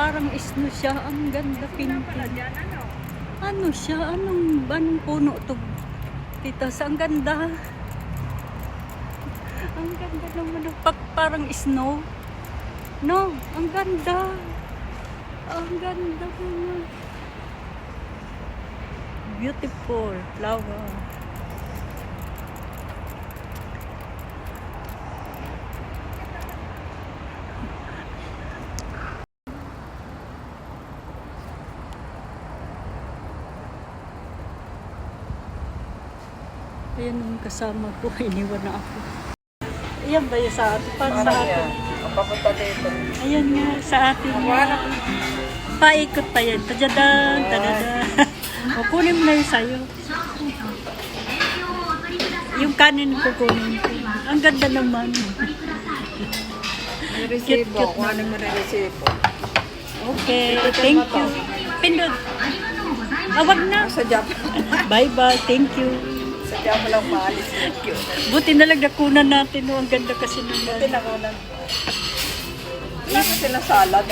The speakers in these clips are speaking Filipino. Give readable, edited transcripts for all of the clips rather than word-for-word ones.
parang isno siya. Ang ganda, pinky. Ano siya? Anong puno to? Tita, ang ganda. Ang ganda naman. Parang snow. No, ang ganda. Ang ganda naman. Beautiful flower. Ayan yung kasama ko, iniwan na ako. Ayan ba yung sa atin? Paano sa atin? Ang papunta dito. Ayan nga, sa atin nga. Paikot pa yan. Tajadan, tadada. O, kunin mo na yung sayo. Yung kanin ko kunin ko. Ang ganda naman. May resibo. Kung ano mo na resibo. Okay, thank you. Pindot. Wag na. Sa job. Bye-bye, thank you. Sa job mo lang maalis. Thank you. Buti na lang nakunan natin. No? Ang ganda kasi naman. Tinakunan. Wala na silang salad.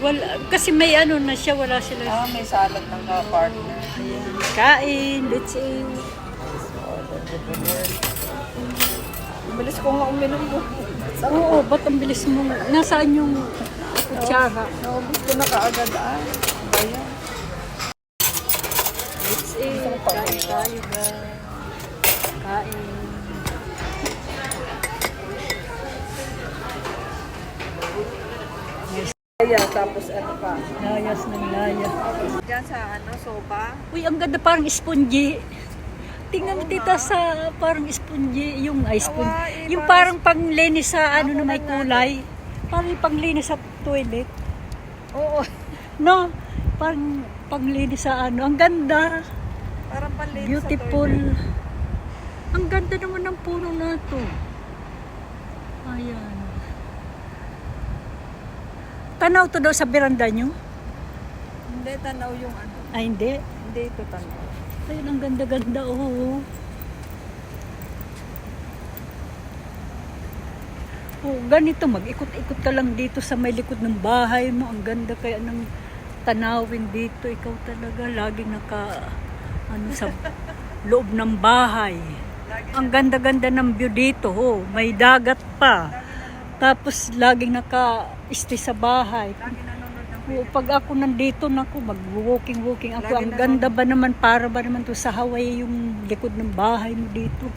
Wala, kasi may ano na siya, wala sila. May salad ng partner. Ayan, kain, let's eat. Bilis ko nga uminom mo. Oo, ba't ang bilis mo? Nasaan yung kutsara? Naubos ko na kaagad. Bayan. Let's eat. Kain tayo ba? Kain. Laya, tapos ano pa? Layas ng laya. Diyan sa soba. Uy, ang ganda, parang spongy. Tingnan mo tita sa parang spongy, yung spongy. Yung parang panglinis sa ano na may kulay. Parang panglinis sa toilet. Oo. No, parang panglinis sa ano. Ang ganda. Parang panlinis Beautiful. Ang ganda naman ng puno na to. Ayan. Tanaw to daw sa beranda nyo? Hindi, tanaw yung ano. Ay, hindi. Hindi ito tanaw. Ayun, ang ganda-ganda. Oh. Oh, ganito. Mag-ikot-ikot ka lang dito sa may likod ng bahay mo. Ang ganda kaya ng tanawin dito. Ikaw talaga laging sa loob ng bahay. Ang ganda-ganda ng view dito. Oh. May dagat pa. Tapos laging naka-stay sa bahay. O, pag ako nandito nako, mag-walking ako. Ang ganda ba naman, para ba naman to sa Hawaii yung likod ng bahay mo dito.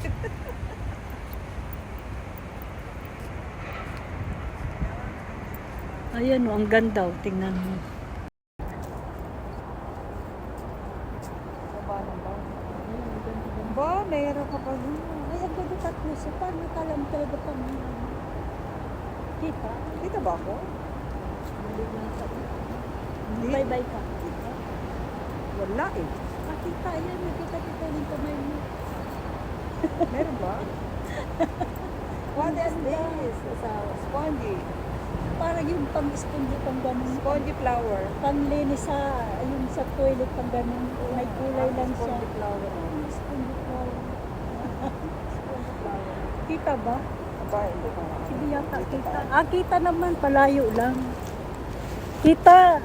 Ayan o, ang ganda o, tingnan mo. Ba, mayroon ka pa dun. Ay, ang ganda tatlo. So, paano kalam talaga pang kita? Kita ba ako? Bye-bye ka. Wala eh. Kita, ayan, nakita ng kamay mo. Meron ba? What is this? Spongy. Parang yung pang-spongy, pang ganun. Spongy flower. Panglinis sa, yung sa toilet, pang ganun. May kulay lang siya. Spongy flower. Spongy flower. Spongy flower. Kita ba? Aba, hindi ko nga. Hindi yata kita. Kita naman, palayo lang. Kita!